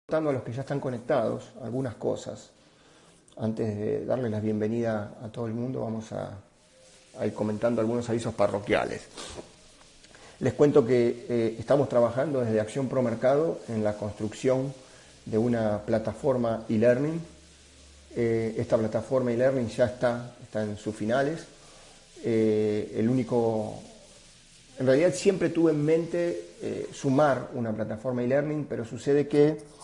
Contando a los que ya están conectados algunas cosas. Antes de darles la bienvenida a todo el mundo, vamos a ir comentando algunos avisos parroquiales. Les cuento que estamos trabajando desde Acción Pro Mercado en la construcción de una plataforma e-learning. Esta plataforma e-learning ya está en sus finales. En realidad siempre tuve en mente sumar una plataforma e-learning, pero sucede que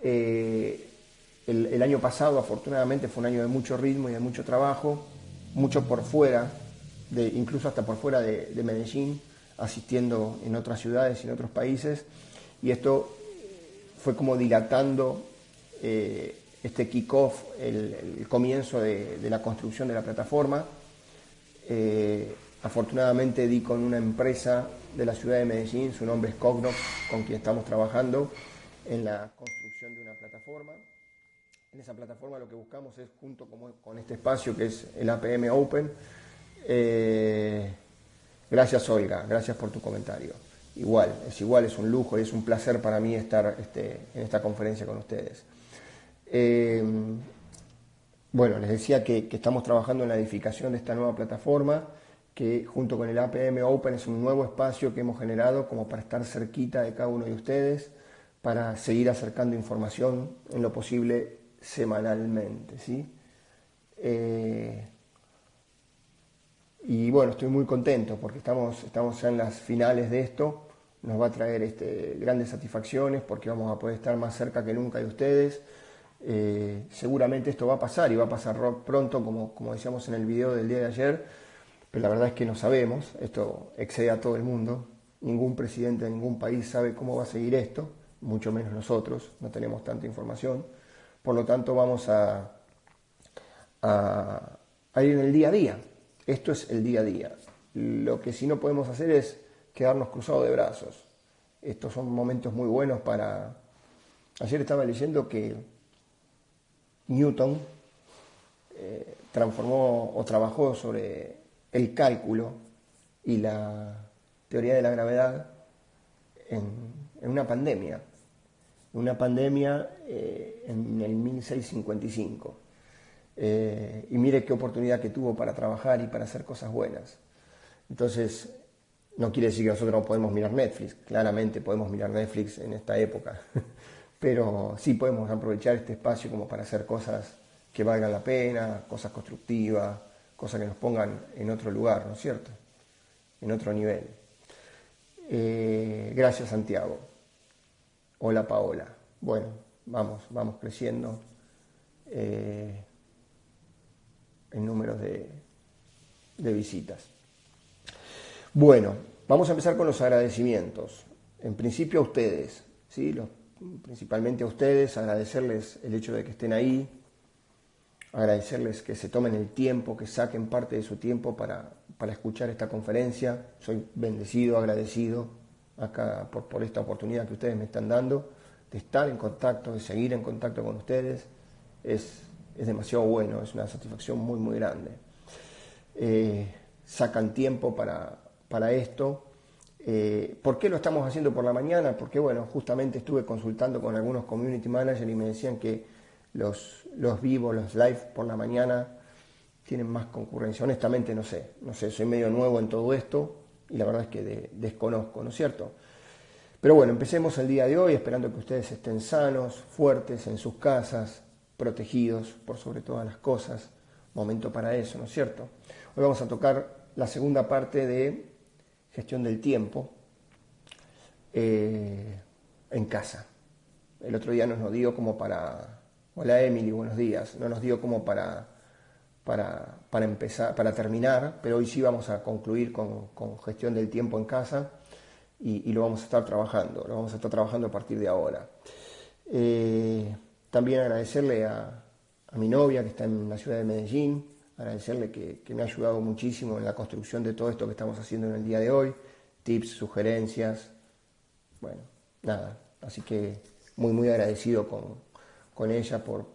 el año pasado afortunadamente fue un año de mucho ritmo y de mucho trabajo, mucho por fuera, incluso hasta por fuera de Medellín, asistiendo en otras ciudades y en otros países, y esto fue como dilatando este kick-off, el comienzo de la construcción de la plataforma. Afortunadamente di con una empresa de la ciudad de Medellín, su nombre es Cognox, con quien estamos trabajando en la construcción de una plataforma. En esa plataforma lo que buscamos es, junto con este espacio que es el APM Open, gracias Olga, gracias por tu comentario. Igual, es un lujo y es un placer para mí estar en esta conferencia con ustedes. Bueno, les decía que estamos trabajando en la edificación de esta nueva plataforma, que junto con el APM Open es un nuevo espacio que hemos generado como para estar cerquita de cada uno de ustedes, para seguir acercando información en lo posible semanalmente, ¿sí? Y bueno, estoy muy contento porque estamos ya en las finales de esto. Nos va a traer grandes satisfacciones porque vamos a poder estar más cerca que nunca de ustedes. Seguramente esto va a pasar y va a pasar pronto, como decíamos en el video del día de ayer, pero la verdad es que no sabemos, esto excede a todo el mundo, ningún presidente de ningún país sabe cómo va a seguir esto, mucho menos nosotros, no tenemos tanta información, por lo tanto vamos a ir en el día a día. Esto es el día a día. Lo que sí no podemos hacer es quedarnos cruzados de brazos. Estos son momentos muy buenos para... Ayer estaba leyendo que Newton transformó o trabajó sobre el cálculo y la teoría de la gravedad en una pandemia. En el 1655. Y mire qué oportunidad que tuvo para trabajar y para hacer cosas buenas. Entonces, no quiere decir que nosotros no podemos mirar Netflix, claramente podemos mirar Netflix en esta época, pero sí podemos aprovechar este espacio como para hacer cosas que valgan la pena, cosas constructivas, cosas que nos pongan en otro lugar, ¿no es cierto? En otro nivel. Gracias, Santiago. Hola, Paola. Bueno, vamos creciendo en números de visitas. Bueno, vamos a empezar con los agradecimientos. En principio a ustedes, ¿sí? Principalmente a ustedes, agradecerles el hecho de que estén ahí, agradecerles que se tomen el tiempo, que saquen parte de su tiempo para escuchar esta conferencia. Soy bendecido, agradecido acá por esta oportunidad que ustedes me están dando, de estar en contacto, de seguir en contacto con ustedes. Es demasiado bueno, es una satisfacción muy, muy grande. Sacan tiempo para esto. ¿Por qué lo estamos haciendo por la mañana? Porque bueno, justamente estuve consultando con algunos community managers y me decían que los vivos, los live por la mañana tienen más concurrencia. Honestamente no sé, soy medio nuevo en todo esto y la verdad es que desconozco, ¿no es cierto? Pero bueno, empecemos el día de hoy esperando que ustedes estén sanos, fuertes en sus casas, protegidos por sobre todas las cosas. Momento para eso, ¿no es cierto? Hoy vamos a tocar la segunda parte de gestión del tiempo en casa. El otro día nos dio como para... Hola Emily, buenos días. No nos dio como para empezar, para terminar, pero hoy sí vamos a concluir con gestión del tiempo en casa y lo vamos a estar trabajando. Lo vamos a estar trabajando a partir de ahora. También agradecerle a mi novia que está en la ciudad de Medellín, agradecerle que me ha ayudado muchísimo en la construcción de todo esto que estamos haciendo en el día de hoy, tips, sugerencias, bueno, nada, así que muy muy agradecido con ella por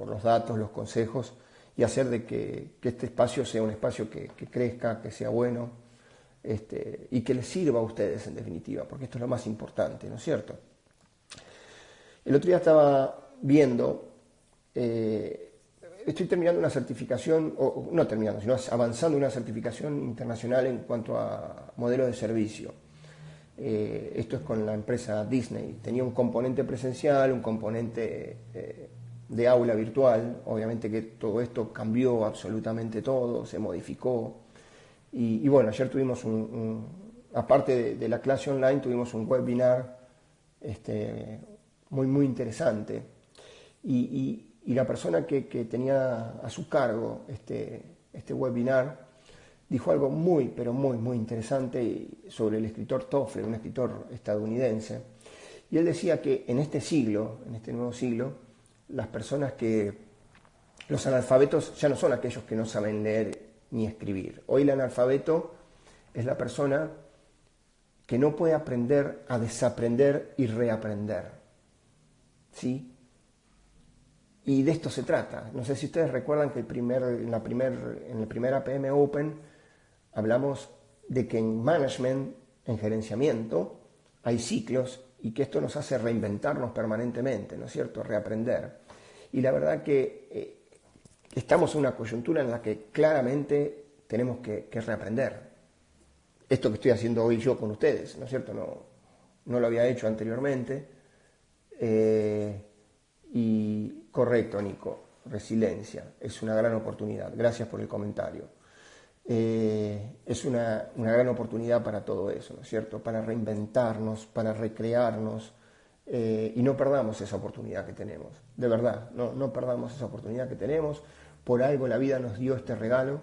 los datos, los consejos y hacer de que este espacio sea un espacio que crezca, que sea bueno y que les sirva a ustedes en definitiva, porque esto es lo más importante, ¿no es cierto? El otro día estaba viendo, estoy terminando una certificación, o no terminando, sino avanzando una certificación internacional en cuanto a modelo de servicio. Esto es con la empresa Disney. Tenía un componente presencial, un componente de aula virtual. Obviamente que todo esto cambió absolutamente todo, se modificó. Y bueno, ayer tuvimos aparte de la clase online, tuvimos un webinar muy interesante. Y la persona que tenía a su cargo este webinar dijo algo pero muy interesante sobre el escritor Toffler, un escritor estadounidense. Y él decía que en este siglo, en este nuevo siglo, los analfabetos ya no son aquellos que no saben leer ni escribir. Hoy el analfabeto es la persona que no puede aprender a desaprender y reaprender. ¿Sí? Y de esto se trata. No sé si ustedes recuerdan que en el primer APM Open hablamos de que en management, en gerenciamiento, hay ciclos y que esto nos hace reinventarnos permanentemente, ¿no es cierto? Reaprender. Y la verdad que estamos en una coyuntura en la que claramente tenemos que reaprender. Esto que estoy haciendo hoy yo con ustedes, ¿no es cierto? No lo había hecho anteriormente. Y correcto, Nico, resiliencia, es una gran oportunidad. Gracias por el comentario. Es una gran oportunidad para todo eso, ¿no es cierto? Para reinventarnos, para recrearnos, y no perdamos esa oportunidad que tenemos, de verdad, no perdamos esa oportunidad que tenemos. Por algo la vida nos dio este regalo,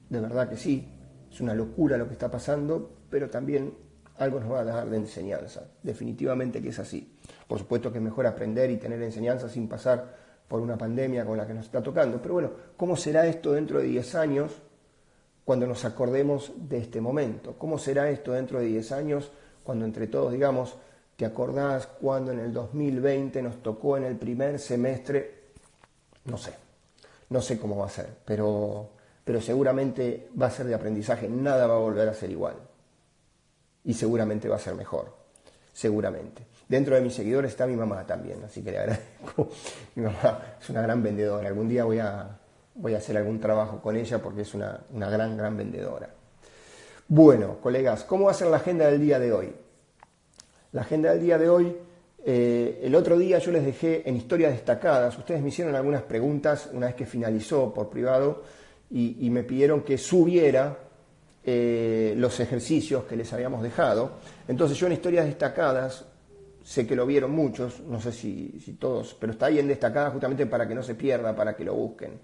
de verdad que sí, es una locura lo que está pasando, pero también algo nos va a dar de enseñanza, definitivamente que es así. Por supuesto que es mejor aprender y tener enseñanza sin pasar por una pandemia con la que nos está tocando, pero bueno, ¿cómo será esto dentro de 10 años? Cuando nos acordemos de este momento. ¿Cómo será esto dentro de 10 años cuando entre todos digamos, ¿te acordás cuando en el 2020 nos tocó en el primer semestre? No sé cómo va a ser, pero seguramente va a ser de aprendizaje, nada va a volver a ser igual. Y seguramente va a ser mejor, seguramente. Dentro de mis seguidores está mi mamá también, así que le agradezco. Mi mamá es una gran vendedora, algún día voy a hacer algún trabajo con ella porque es una gran vendedora. Bueno, colegas, ¿cómo va a ser la agenda del día de hoy? La agenda del día de hoy, el otro día yo les dejé en historias destacadas, ustedes me hicieron algunas preguntas una vez que finalizó por privado y me pidieron que subiera los ejercicios que les habíamos dejado. Entonces yo en historias destacadas, sé que lo vieron muchos, no sé si todos, pero está ahí en destacadas justamente para que no se pierda, para que lo busquen.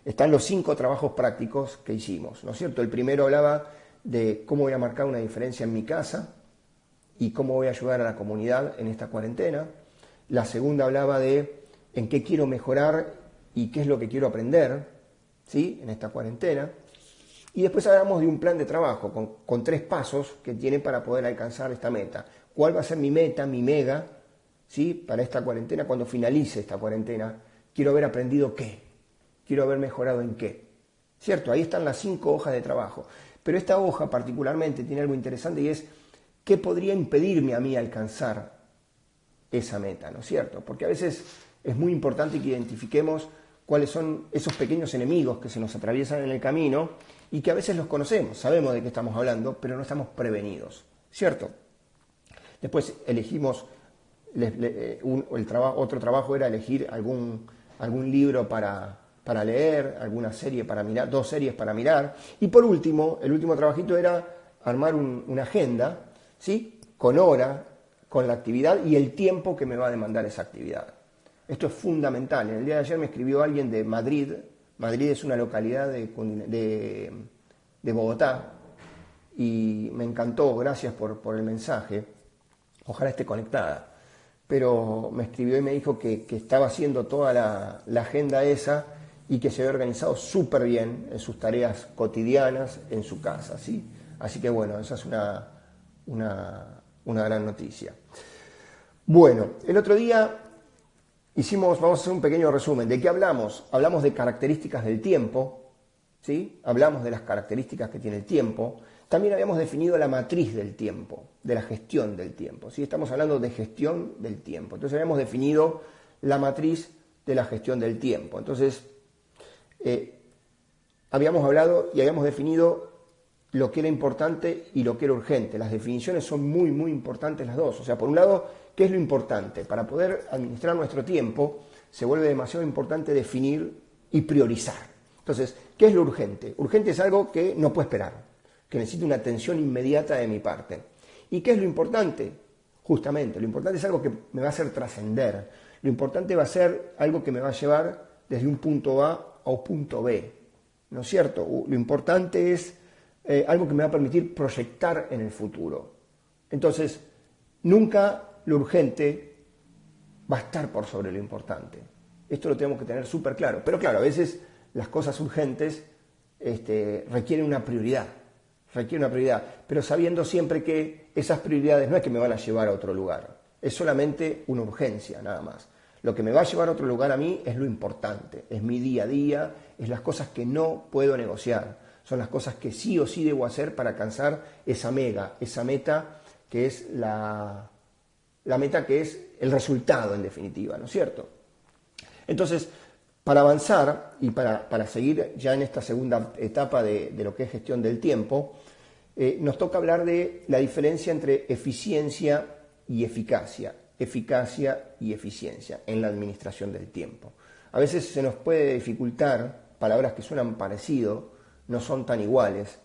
Están los 5 trabajos prácticos que hicimos, ¿no es cierto? El primero hablaba de cómo voy a marcar una diferencia en mi casa y cómo voy a ayudar a la comunidad en esta cuarentena. La segunda hablaba de en qué quiero mejorar y qué es lo que quiero aprender, ¿sí? En esta cuarentena. Y después hablamos de un plan de trabajo con 3 pasos que tiene para poder alcanzar esta meta. ¿Cuál va a ser mi meta, mi mega, ¿sí? Para esta cuarentena? Cuando finalice esta cuarentena, quiero haber aprendido qué. Quiero haber mejorado en qué. ¿Cierto? Ahí están las 5 hojas de trabajo. Pero esta hoja particularmente tiene algo interesante y es qué podría impedirme a mí alcanzar esa meta, ¿no es cierto? Porque a veces es muy importante que identifiquemos cuáles son esos pequeños enemigos que se nos atraviesan en el camino y que a veces los conocemos, sabemos de qué estamos hablando, pero no estamos prevenidos, ¿cierto? Después elegimos, otro trabajo era elegir algún libro para leer, alguna serie para mirar, 2 series para mirar. Y por último, el último trabajito era armar una agenda, ¿sí? Con hora, con la actividad y el tiempo que me va a demandar esa actividad. Esto es fundamental. En el día de ayer me escribió alguien de Madrid. Madrid es una localidad de Bogotá. Y me encantó, gracias por el mensaje. Ojalá esté conectada. Pero me escribió y me dijo que estaba haciendo toda la agenda esa y que se había organizado súper bien en sus tareas cotidianas en su casa, ¿sí? Así que bueno, esa es una gran noticia. Bueno, el otro día vamos a hacer un pequeño resumen. ¿De qué hablamos? Hablamos de características del tiempo, ¿sí? Hablamos de las características que tiene el tiempo. también habíamos definido la matriz del tiempo, de la gestión del tiempo. ¿Sí? Estamos hablando de gestión del tiempo. Entonces habíamos definido la matriz de la gestión del tiempo. Entonces, habíamos hablado y habíamos definido lo que era importante y lo que era urgente. Las definiciones son muy, muy importantes las dos. O sea, por un lado, ¿qué es lo importante? Para poder administrar nuestro tiempo, se vuelve demasiado importante definir y priorizar. Entonces, ¿qué es lo urgente? Urgente es algo que no puede esperar, que necesita una atención inmediata de mi parte. ¿Y qué es lo importante? Justamente, lo importante es algo que me va a hacer trascender. Lo importante va a ser algo que me va a llevar desde un punto A a un punto B. ¿No es cierto? Lo importante es algo que me va a permitir proyectar en el futuro. Entonces, nunca lo urgente va a estar por sobre lo importante. Esto lo tenemos que tener súper claro. Pero claro, a veces las cosas urgentes requieren una prioridad. Pero sabiendo siempre que esas prioridades no es que me van a llevar a otro lugar. Es solamente una urgencia, nada más. Lo que me va a llevar a otro lugar a mí es lo importante. Es mi día a día, es las cosas que no puedo negociar. Son las cosas que sí o sí debo hacer para alcanzar esa meta que es la meta que es el resultado en definitiva, ¿no es cierto? Entonces, para avanzar y para seguir ya en esta segunda etapa de lo que es gestión del tiempo, nos toca hablar de la diferencia entre eficiencia y eficacia en la administración del tiempo. A veces se nos puede dificultar, palabras que suenan parecido, no son tan iguales.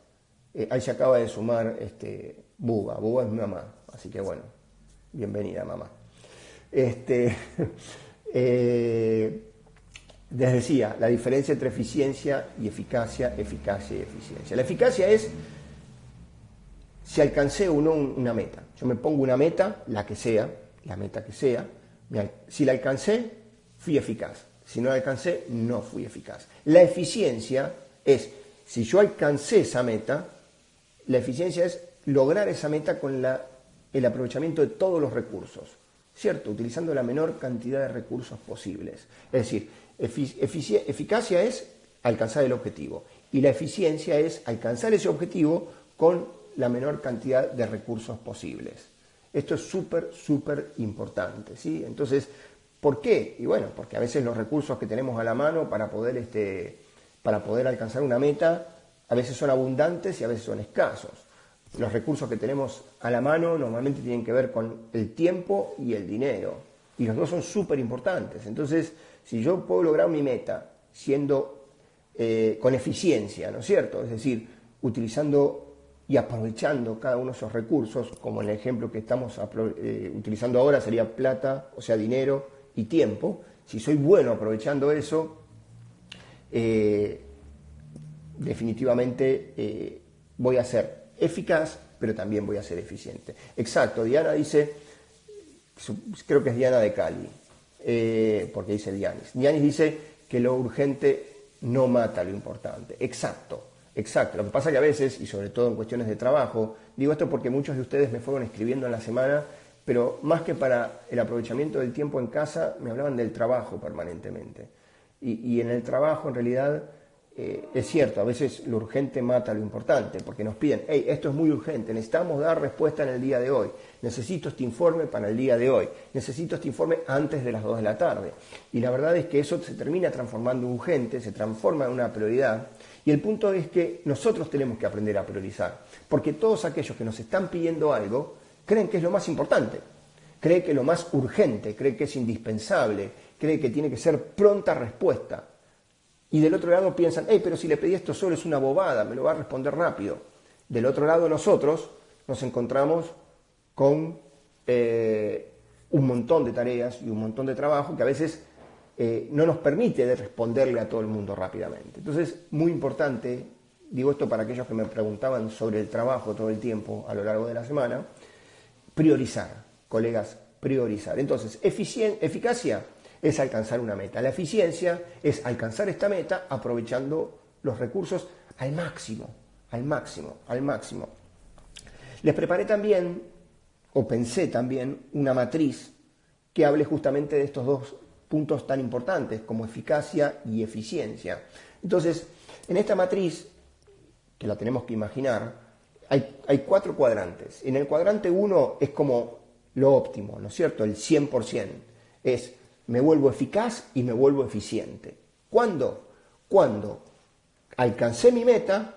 Ahí se acaba de sumar Buba es mi mamá, así que bueno, bienvenida mamá. Les decía, la diferencia entre eficiencia y eficacia y eficiencia. La eficacia es si alcancé o no una meta. Yo me pongo una meta, la meta que sea, si la alcancé, fui eficaz. Si no la alcancé, no fui eficaz. La eficiencia es, si yo alcancé esa meta, la eficiencia es lograr esa meta con el aprovechamiento de todos los recursos, ¿cierto? Utilizando la menor cantidad de recursos posibles. Es decir, eficacia es alcanzar el objetivo y la eficiencia es alcanzar ese objetivo con la menor cantidad de recursos posibles. Esto es súper, súper importante, ¿sí? Entonces, ¿por qué? Y bueno, porque a veces los recursos que tenemos a la mano para poder alcanzar una meta, a veces son abundantes y a veces son escasos. Los recursos que tenemos a la mano normalmente tienen que ver con el tiempo y el dinero. Y los dos son súper importantes. Entonces, si yo puedo lograr mi meta siendo con eficiencia, ¿no es cierto? Es decir, utilizando y aprovechando cada uno de esos recursos, como en el ejemplo que estamos utilizando ahora sería plata, o sea, dinero y tiempo. Si soy bueno aprovechando eso, definitivamente voy a ser eficaz, pero también voy a ser eficiente. Exacto, Diana dice, creo que es Diana de Cali, porque dice Dianis. Dianis dice que lo urgente no mata lo importante. Exacto. Lo que pasa que a veces, y sobre todo en cuestiones de trabajo, digo esto porque muchos de ustedes me fueron escribiendo en la semana, pero más que para el aprovechamiento del tiempo en casa, me hablaban del trabajo permanentemente. Y en el trabajo, en realidad, es cierto, a veces lo urgente mata lo importante, porque nos piden, hey, esto es muy urgente, necesitamos dar respuesta en el día de hoy, necesito este informe para el día de hoy, necesito este informe antes de las 2 de la tarde. Y la verdad es que eso se termina transformando en urgente, se transforma en una prioridad, y el punto es que nosotros tenemos que aprender a priorizar, porque todos aquellos que nos están pidiendo algo, creen que es lo más importante, creen que es lo más urgente, creen que es indispensable, creen que tiene que ser pronta respuesta. Y del otro lado piensan, pero si le pedí esto solo es una bobada, me lo va a responder rápido. Del otro lado nosotros nos encontramos con un montón de tareas y un montón de trabajo que a veces no nos permite de responderle a todo el mundo rápidamente. Entonces, muy importante, digo esto para aquellos que me preguntaban sobre el trabajo todo el tiempo a lo largo de la semana, priorizar, colegas, priorizar. Entonces, eficacia es alcanzar una meta. La eficiencia es alcanzar esta meta aprovechando los recursos al máximo. Les preparé también, o pensé también, una matriz que hable justamente de estos dos puntos tan importantes como eficacia y eficiencia. Entonces, en esta matriz, que la tenemos que imaginar, hay 4 cuadrantes. En el cuadrante 1 es como lo óptimo, ¿no es cierto? El 100%. Es, me vuelvo eficaz y me vuelvo eficiente. ¿Cuándo? Cuando alcancé mi meta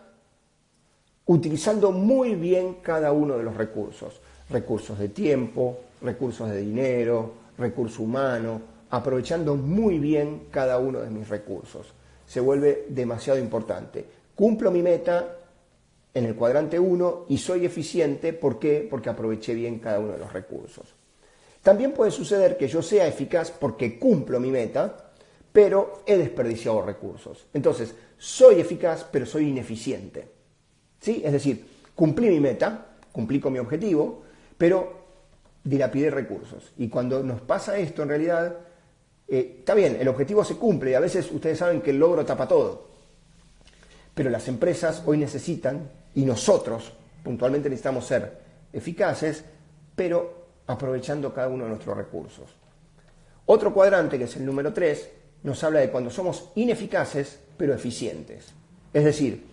utilizando muy bien cada uno de los recursos. Recursos de tiempo, recursos de dinero, recurso humano, aprovechando muy bien cada uno de mis recursos. Se vuelve demasiado importante. Cumplo mi meta en el cuadrante 1 y soy eficiente. ¿Por qué? Porque aproveché bien cada uno de los recursos. También puede suceder que yo sea eficaz porque cumplo mi meta, pero he desperdiciado recursos. Entonces, soy eficaz, pero soy ineficiente. ¿Sí? Es decir, cumplí mi meta, cumplí con mi objetivo, pero dilapidé recursos. Y cuando nos pasa esto, en realidad, está bien, el objetivo se cumple y a veces ustedes saben que el logro tapa todo. Pero las empresas hoy necesitan, y nosotros puntualmente necesitamos ser eficaces, pero aprovechando cada uno de nuestros recursos. Otro cuadrante, que es el número 3, nos habla de cuando somos ineficaces, pero eficientes. Es decir,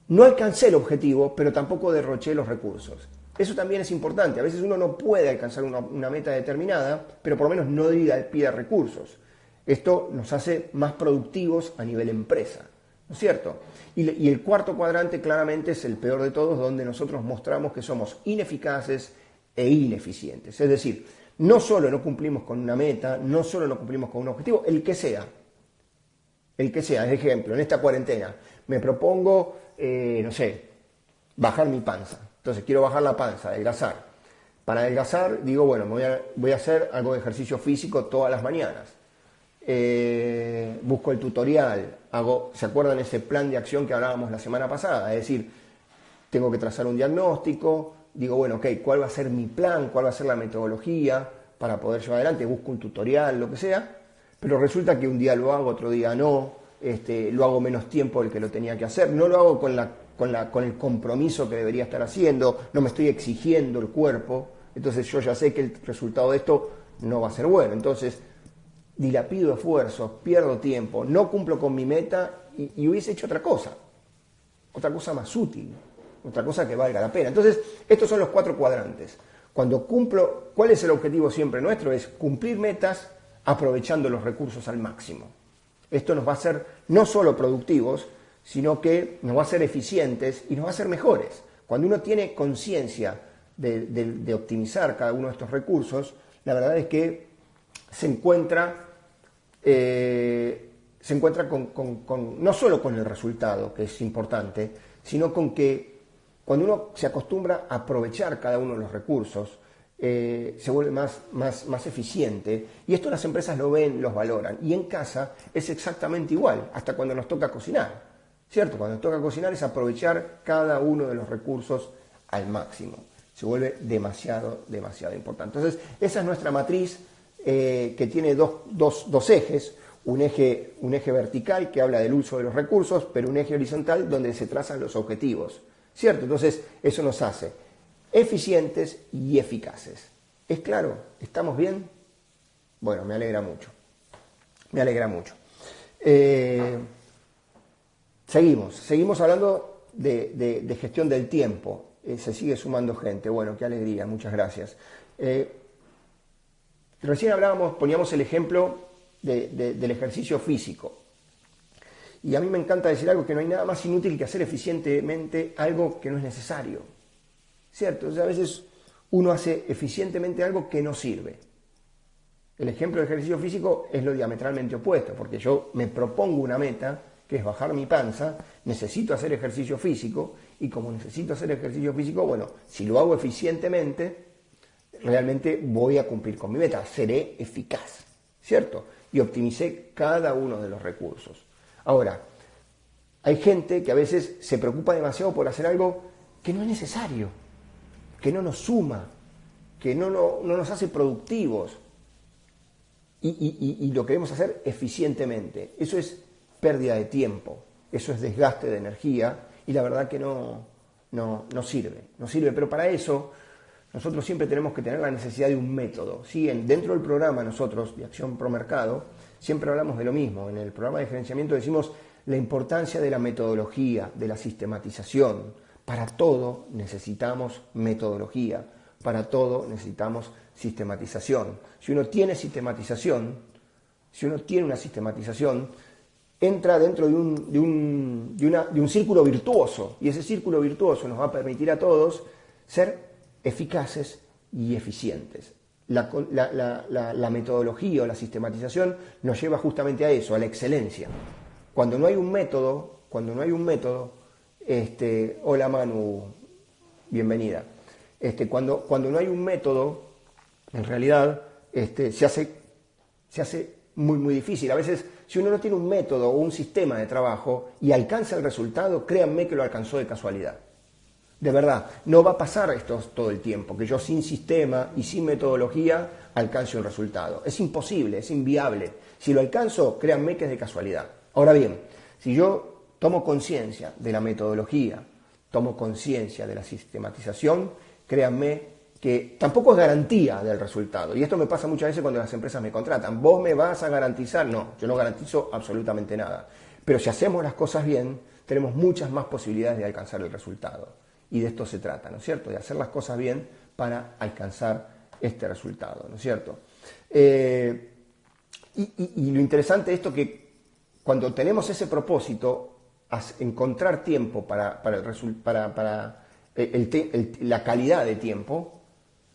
no alcancé el objetivo, pero tampoco derroché los recursos. Eso también es importante. A veces uno no puede alcanzar una meta determinada, pero por lo menos no pide recursos. Esto nos hace más productivos a nivel empresa, ¿no es cierto? Y el cuarto cuadrante claramente es el peor de todos, donde nosotros mostramos que somos ineficaces e ineficientes. Es decir, no solo no cumplimos con una meta, no solo no cumplimos con un objetivo, el que sea. El que sea, es ejemplo, en esta cuarentena me propongo, no sé, bajar mi panza. Entonces quiero bajar la panza, adelgazar. Para adelgazar digo, bueno, voy a hacer algo de ejercicio físico todas las mañanas. Busco el tutorial, ¿se acuerdan ese plan de acción que hablábamos la semana pasada? Es decir, tengo que trazar un diagnóstico, digo, bueno, ok, ¿cuál va a ser mi plan? ¿Cuál va a ser la metodología para poder llevar adelante? Busco un tutorial, lo que sea, pero resulta que un día lo hago, otro día no, lo hago menos tiempo del que lo tenía que hacer, no lo hago con el compromiso que debería estar haciendo, no me estoy exigiendo el cuerpo, entonces yo ya sé que el resultado de esto no va a ser bueno, entonces dilapido esfuerzos, pierdo tiempo, no cumplo con mi meta y hubiese hecho otra cosa más útil, otra cosa que valga la pena. Entonces, estos son los 4 cuadrantes. Cuando cumplo, ¿cuál es el objetivo siempre nuestro? Es cumplir metas aprovechando los recursos al máximo. Esto nos va a hacer no solo productivos, sino que nos va a hacer eficientes y nos va a hacer mejores. Cuando uno tiene conciencia de optimizar cada uno de estos recursos, la verdad es que se encuentra no solo con el resultado, que es importante, sino con que cuando uno se acostumbra a aprovechar cada uno de los recursos, se vuelve más eficiente. Y esto las empresas lo ven, los valoran. Y en casa es exactamente igual, hasta cuando nos toca cocinar. ¿Cierto? Cuando nos toca cocinar es aprovechar cada uno de los recursos al máximo. Se vuelve demasiado importante. Entonces, esa es nuestra matriz que tiene dos ejes. Un eje vertical que habla del uso de los recursos, pero un eje horizontal donde se trazan los objetivos. ¿Cierto? Entonces, eso nos hace eficientes y eficaces. ¿Es claro? ¿Estamos bien? Bueno, me alegra mucho. Me alegra mucho. Seguimos hablando de gestión del tiempo. Se sigue sumando gente. Bueno, qué alegría, muchas gracias. Recién poníamos el ejemplo del ejercicio físico. Y a mí me encanta decir algo, que no hay nada más inútil que hacer eficientemente algo que no es necesario. ¿Cierto? O sea, a veces uno hace eficientemente algo que no sirve. El ejemplo del ejercicio físico es lo diametralmente opuesto, porque yo me propongo una meta, que es bajar mi panza, necesito hacer ejercicio físico, y como necesito hacer ejercicio físico, bueno, si lo hago eficientemente, realmente voy a cumplir con mi meta, seré eficaz, ¿cierto? Y optimicé cada uno de los recursos. Ahora, hay gente que a veces se preocupa demasiado por hacer algo que no es necesario, que no nos suma, que no nos hace productivos, y lo queremos hacer eficientemente. Eso es pérdida de tiempo, eso es desgaste de energía, y la verdad que no sirve. Pero para eso nosotros siempre tenemos que tener la necesidad de un método. ¿Sí? Dentro del programa nosotros, de Acción Pro Mercado, siempre hablamos de lo mismo. En el programa de gerenciamiento decimos la importancia de la metodología, de la sistematización, Para todo necesitamos metodología, para todo necesitamos sistematización. Si uno tiene sistematización, si uno tiene una sistematización, entra dentro de un círculo virtuoso, y ese círculo virtuoso nos va a permitir a todos ser eficaces y eficientes. La metodología o la sistematización nos lleva justamente a eso, a la excelencia. Cuando no hay un método, hola Manu, bienvenida. Cuando no hay un método, en realidad se hace muy, muy difícil. A veces, si uno no tiene un método o un sistema de trabajo y alcanza el resultado, créanme que lo alcanzó de casualidad. De verdad, no va a pasar esto todo el tiempo, que yo sin sistema y sin metodología alcance un resultado. Es imposible, es inviable. Si lo alcanzo, créanme que es de casualidad. Ahora bien, si yo tomo conciencia de la metodología, tomo conciencia de la sistematización, créanme que tampoco es garantía del resultado. Y esto me pasa muchas veces cuando las empresas me contratan. ¿Vos me vas a garantizar? No, yo no garantizo absolutamente nada. Pero si hacemos las cosas bien, tenemos muchas más posibilidades de alcanzar el resultado. Y de esto se trata, ¿no es cierto? De hacer las cosas bien para alcanzar este resultado, ¿no es cierto? Y lo interesante de esto es que cuando tenemos ese propósito, encontrar tiempo para la calidad de tiempo,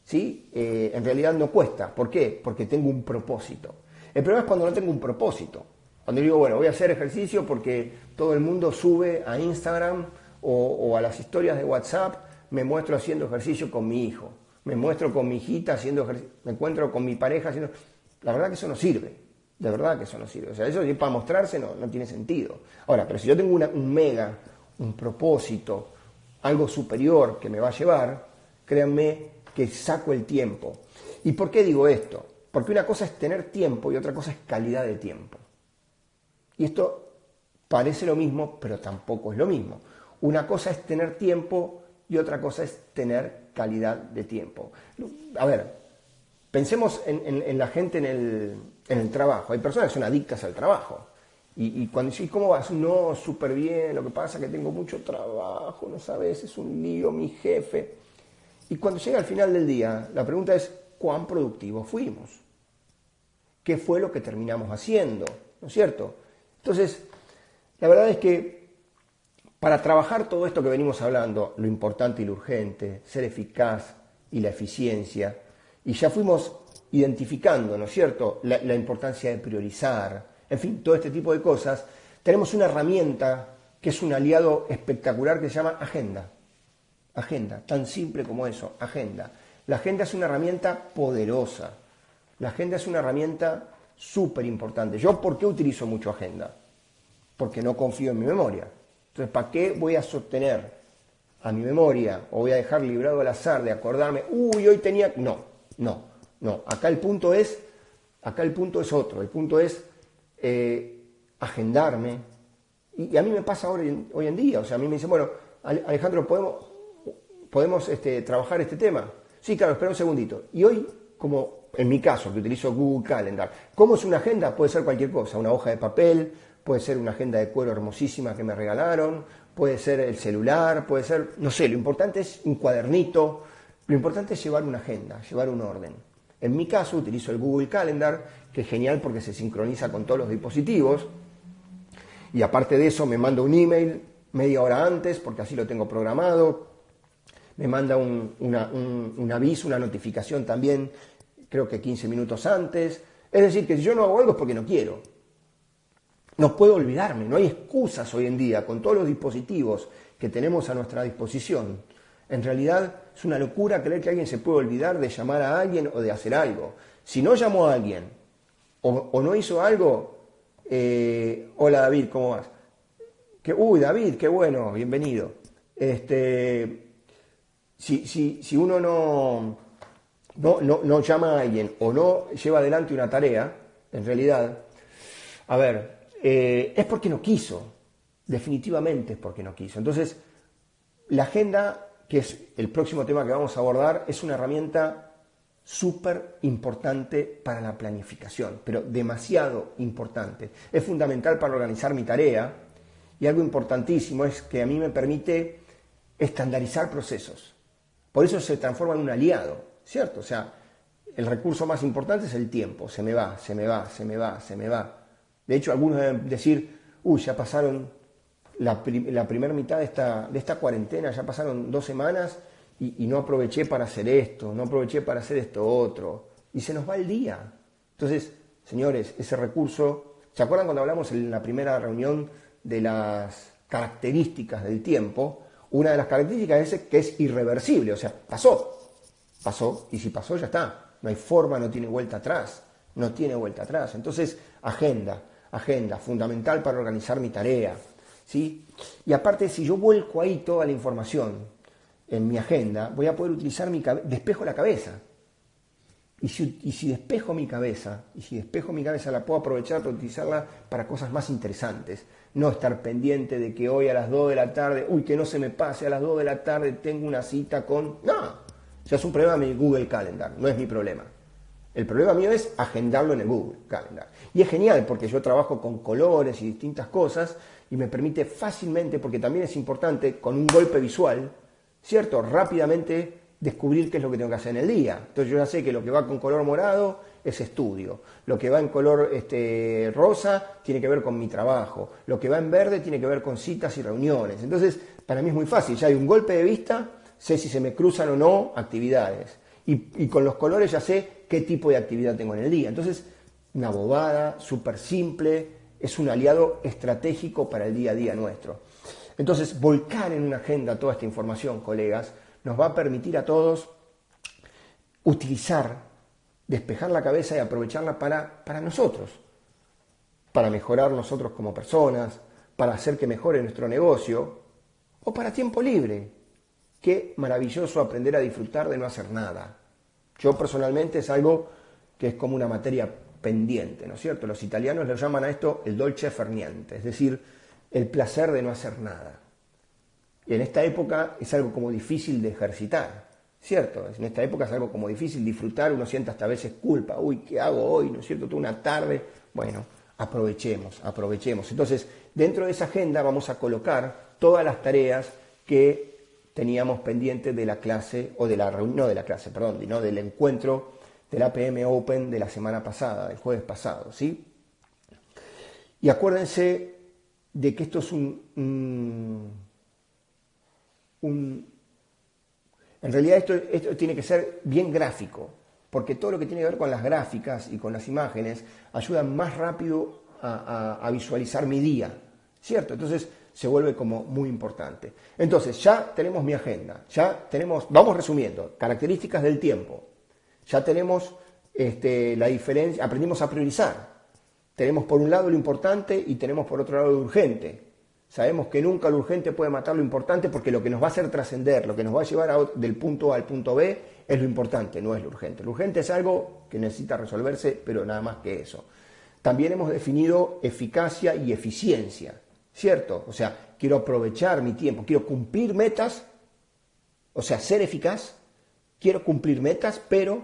¿sí? En realidad no cuesta. ¿Por qué? Porque tengo un propósito. El problema es cuando no tengo un propósito. Cuando digo, bueno, voy a hacer ejercicio porque todo el mundo sube a Instagram o a las historias de WhatsApp, me muestro haciendo ejercicio con mi hijo, me muestro con mi hijita haciendo ejercicio, me encuentro con mi pareja haciendo... La verdad que eso no sirve, de verdad que eso no sirve. O sea, eso para mostrarse no tiene sentido. Ahora, pero si yo tengo un propósito, algo superior que me va a llevar, créanme que saco el tiempo. ¿Y por qué digo esto? Porque una cosa es tener tiempo y otra cosa es calidad de tiempo. Y esto parece lo mismo, pero tampoco es lo mismo. Una cosa es tener tiempo y otra cosa es tener calidad de tiempo. A ver, pensemos en la gente en el trabajo. Hay personas que son adictas al trabajo. Y cuando decís, ¿cómo vas? No, súper bien, lo que pasa es que tengo mucho trabajo, no sabes, es un lío, mi jefe. Y cuando llega al final del día, la pregunta es, ¿cuán productivos fuimos? ¿Qué fue lo que terminamos haciendo? ¿No es cierto? Entonces, la verdad es que para trabajar todo esto que venimos hablando, lo importante y lo urgente, ser eficaz y la eficiencia, y ya fuimos identificando, ¿no es cierto?, la importancia de priorizar, en fin, todo este tipo de cosas, tenemos una herramienta que es un aliado espectacular que se llama agenda. Agenda, tan simple como eso, agenda. La agenda es una herramienta poderosa, la agenda es una herramienta súper importante. ¿Yo por qué utilizo mucho agenda? Porque no confío en mi memoria. Entonces, ¿para qué voy a sostener a mi memoria o voy a dejar librado al azar de acordarme, uy, hoy tenía... No. Acá el punto es otro. El punto es agendarme. Y a mí me pasa hoy en día. O sea, a mí me dicen, bueno, Alejandro, ¿podemos trabajar este tema? Sí, claro, espera un segundito. Y hoy, como en mi caso, que utilizo Google Calendar, ¿cómo es una agenda? Puede ser cualquier cosa, una hoja de papel, puede ser una agenda de cuero hermosísima que me regalaron, puede ser el celular, puede ser, no sé, lo importante es un cuadernito, lo importante es llevar una agenda, llevar un orden. En mi caso utilizo el Google Calendar, que es genial porque se sincroniza con todos los dispositivos, y aparte de eso me manda un email media hora antes, porque así lo tengo programado, me manda un aviso, una notificación también, creo que 15 minutos antes. Es decir, que si yo no hago algo es porque no quiero. No puedo olvidarme, no hay excusas hoy en día con todos los dispositivos que tenemos a nuestra disposición. En realidad es una locura creer que alguien se puede olvidar de llamar a alguien o de hacer algo. Si no llamó a alguien o no hizo algo, hola David, ¿cómo vas? David, qué bueno, bienvenido. Si uno no llama a alguien o no lleva adelante una tarea, en realidad, a ver, es porque no quiso, definitivamente es porque no quiso. Entonces, la agenda, que es el próximo tema que vamos a abordar, es una herramienta súper importante para la planificación, pero demasiado importante. Es fundamental para organizar mi tarea y algo importantísimo es que a mí me permite estandarizar procesos. Por eso se transforma en un aliado, ¿cierto? O sea, el recurso más importante es el tiempo. Se me va, se me va, se me va, se me va. De hecho, algunos deben decir, uy, ya pasaron la primera mitad de esta cuarentena, ya pasaron 2 semanas y no aproveché para hacer esto, no aproveché para hacer esto otro. Y se nos va el día. Entonces, señores, ese recurso, ¿se acuerdan cuando hablamos en la primera reunión de las características del tiempo? Una de las características es que es irreversible, o sea, pasó, y si pasó ya está. No hay forma, no tiene vuelta atrás, no tiene vuelta atrás. Entonces, agenda, fundamental para organizar mi tarea, ¿sí? Y aparte, si yo vuelco ahí toda la información en mi agenda, voy a poder utilizar despejo la cabeza. Y si despejo mi cabeza, la puedo aprovechar para utilizarla para cosas más interesantes. No estar pendiente de que hoy a las 2 de la tarde, que no se me pase, a las 2 de la tarde tengo una cita con... No, ya es un problema de mi Google Calendar, no es mi problema. El problema mío es agendarlo en el Google Calendar. Y es genial porque yo trabajo con colores y distintas cosas y me permite fácilmente, porque también es importante, con un golpe visual, ¿cierto? Rápidamente descubrir qué es lo que tengo que hacer en el día. Entonces yo ya sé que lo que va con color morado es estudio, lo que va en color rosa tiene que ver con mi trabajo, lo que va en verde tiene que ver con citas y reuniones. Entonces para mí es muy fácil, ya hay un golpe de vista, sé si se me cruzan o no actividades y con los colores ya sé qué tipo de actividad tengo en el día. Entonces una bobada, súper simple, es un aliado estratégico para el día a día nuestro. Entonces volcar en una agenda toda esta información, colegas, nos va a permitir a todos utilizar, despejar la cabeza y aprovecharla para nosotros, para mejorar nosotros como personas, para hacer que mejore nuestro negocio o para tiempo libre. Qué maravilloso aprender a disfrutar de no hacer nada. Yo personalmente es algo que es como una materia pendiente, ¿no es cierto? Los italianos le llaman a esto el dolce far niente, es decir, el placer de no hacer nada. Y en esta época es algo como difícil de ejercitar, ¿cierto? En esta época es algo como difícil disfrutar, uno siente hasta a veces culpa, ¿qué hago hoy? ¿No es cierto? Toda una tarde. Bueno, aprovechemos. Entonces, dentro de esa agenda vamos a colocar todas las tareas que teníamos pendientes de la clase, o de la reunión, no de la clase, perdón, no del encuentro del APM Open de la semana pasada, del jueves pasado, ¿sí? Y acuérdense de que esto es en realidad esto tiene que ser bien gráfico, porque todo lo que tiene que ver con las gráficas y con las imágenes ayuda más rápido a visualizar mi día, ¿cierto? Entonces se vuelve como muy importante. Entonces ya tenemos mi agenda, vamos resumiendo, características del tiempo, ya tenemos la diferencia, aprendimos a priorizar, tenemos por un lado lo importante y tenemos por otro lado lo urgente. Sabemos que nunca lo urgente puede matar lo importante porque lo que nos va a hacer trascender, lo que nos va a llevar del punto A al punto B es lo importante, no es lo urgente. Lo urgente es algo que necesita resolverse, pero nada más que eso. También hemos definido eficacia y eficiencia, ¿cierto? O sea, quiero aprovechar mi tiempo, quiero cumplir metas, o sea, ser eficaz, quiero cumplir metas, pero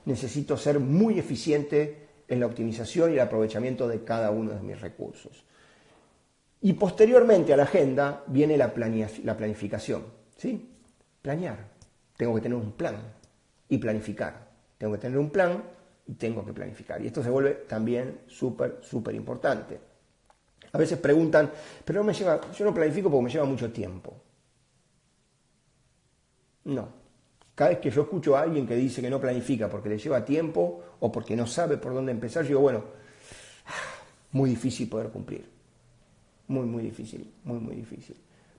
necesito ser muy eficiente en la optimización y el aprovechamiento de cada uno de mis recursos. Y posteriormente a la agenda viene la planificación, ¿sí? Planear. Tengo que tener un plan y planificar. Tengo que tener un plan y tengo que planificar. Y esto se vuelve también súper importante. A veces preguntan, pero yo no planifico porque me lleva mucho tiempo. No. Cada vez que yo escucho a alguien que dice que no planifica porque le lleva tiempo o porque no sabe por dónde empezar, yo digo, bueno, muy difícil poder cumplir. Muy difícil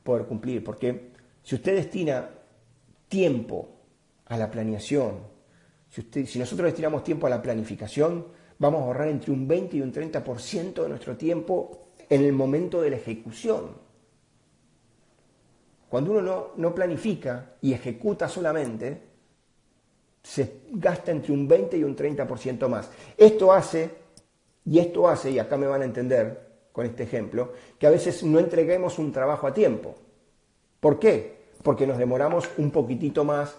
poder cumplir, porque si usted destina tiempo a la planeación, si nosotros destinamos tiempo a la planificación, vamos a ahorrar entre un 20 y un 30% de nuestro tiempo en el momento de la ejecución. Cuando uno no planifica y ejecuta solamente, se gasta entre un 20 y un 30% más. Esto hace, y acá me van a entender con este ejemplo, que a veces no entreguemos un trabajo a tiempo. ¿Por qué? Porque nos demoramos un poquitito más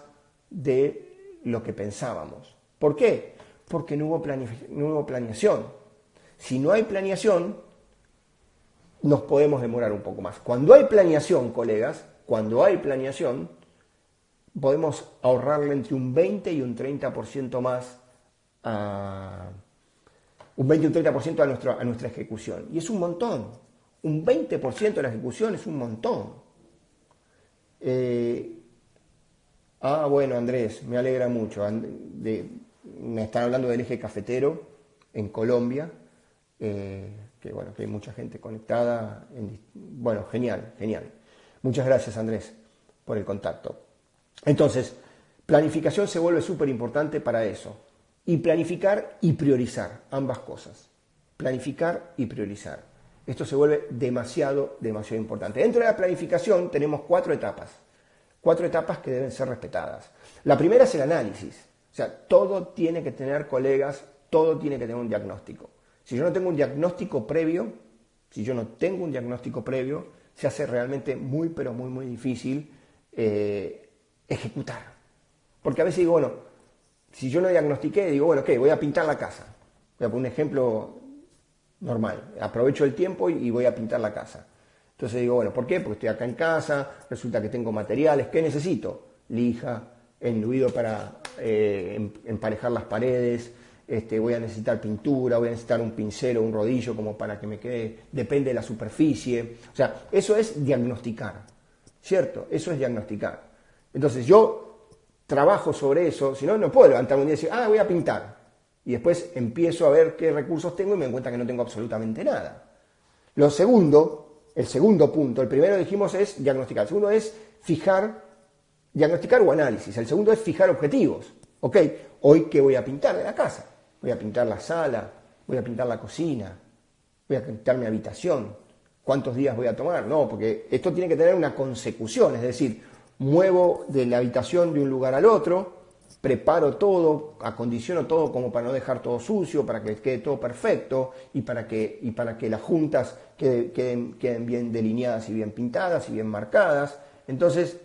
de lo que pensábamos. ¿Por qué? Porque no hubo planeación. Si no hay planeación, nos podemos demorar un poco más. Cuando hay planeación, colegas, cuando hay planeación, podemos ahorrarle entre un 20 y un 30% más un 20 y un 30% a nuestra ejecución. Y es un montón. Un 20% de la ejecución es un montón. Bueno, Andrés, me alegra mucho. Me están hablando del eje cafetero en Colombia, que bueno, que hay mucha gente conectada. Bueno, genial, genial. Muchas gracias, Andrés, por el contacto. Entonces, planificación se vuelve súper importante para eso. Y planificar y priorizar, ambas cosas. Planificar y priorizar. Esto se vuelve demasiado, demasiado importante. Dentro de la planificación tenemos 4 etapas. 4 etapas que deben ser respetadas. La primera es el análisis. O sea, todo tiene que tener, colegas, todo tiene que tener un diagnóstico. Si yo no tengo un diagnóstico previo, se hace realmente muy, pero muy, muy difícil ejecutar. Porque a veces digo, bueno, si yo no diagnostiqué, digo, bueno, ¿qué? Voy a pintar la casa. Voy a poner un ejemplo normal. Aprovecho el tiempo y voy a pintar la casa. Entonces digo, bueno, ¿por qué? Porque estoy acá en casa, resulta que tengo materiales. ¿Qué necesito? Lija, enluido para emparejar las paredes, voy a necesitar pintura, voy a necesitar un pincel o un rodillo como para que me quede, depende de la superficie. O sea, eso es diagnosticar, ¿cierto? Eso es diagnosticar. Entonces yo trabajo sobre eso, si no, no puedo levantarme un día y decir, voy a pintar. Y después empiezo a ver qué recursos tengo y me doy cuenta que no tengo absolutamente nada. El segundo punto, el primero dijimos es diagnosticar, el segundo es diagnosticar o análisis, el segundo es fijar objetivos. Ok, hoy ¿qué voy a pintar de la casa? Voy a pintar la sala, voy a pintar la cocina, voy a pintar mi habitación. ¿Cuántos días voy a tomar? No, porque esto tiene que tener una consecución, es decir, muevo de la habitación de un lugar al otro, preparo todo, acondiciono todo como para no dejar todo sucio, para que quede todo perfecto y para que las juntas queden bien delineadas y bien pintadas y bien marcadas. Entonces,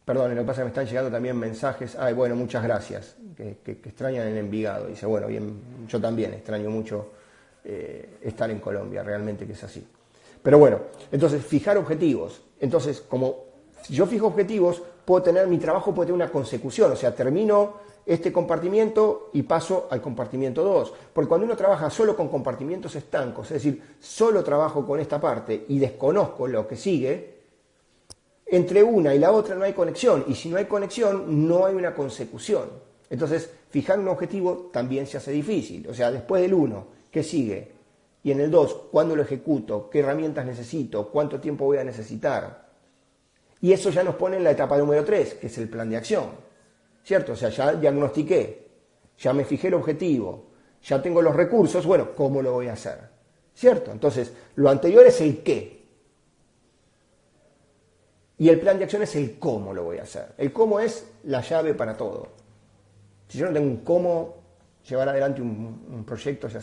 perdón, lo que pasa es que me están llegando también mensajes. Bueno, muchas gracias, que extrañan el Envigado. Dice, bueno, bien, yo también extraño mucho estar en Colombia, realmente que es así. Pero bueno, entonces fijar objetivos. Entonces, como si yo fijo objetivos, mi trabajo puede tener una consecución, o sea, termino este compartimiento y paso al compartimiento 2. Porque cuando uno trabaja solo con compartimientos estancos, es decir, solo trabajo con esta parte y desconozco lo que sigue, entre una y la otra no hay conexión, y si no hay conexión, no hay una consecución. Entonces, fijar un objetivo también se hace difícil. O sea, después del 1, ¿qué sigue? Y en el 2, ¿cuándo lo ejecuto? ¿Qué herramientas necesito? ¿Cuánto tiempo voy a necesitar? Y eso ya nos pone en la etapa número 3, que es el plan de acción. ¿Cierto? O sea, ya diagnostiqué, ya me fijé el objetivo, ya tengo los recursos, bueno, ¿cómo lo voy a hacer? ¿Cierto? Entonces, lo anterior es el qué. Y el plan de acción es el cómo lo voy a hacer. El cómo es la llave para todo. Si yo no tengo un cómo llevar adelante un proyecto, se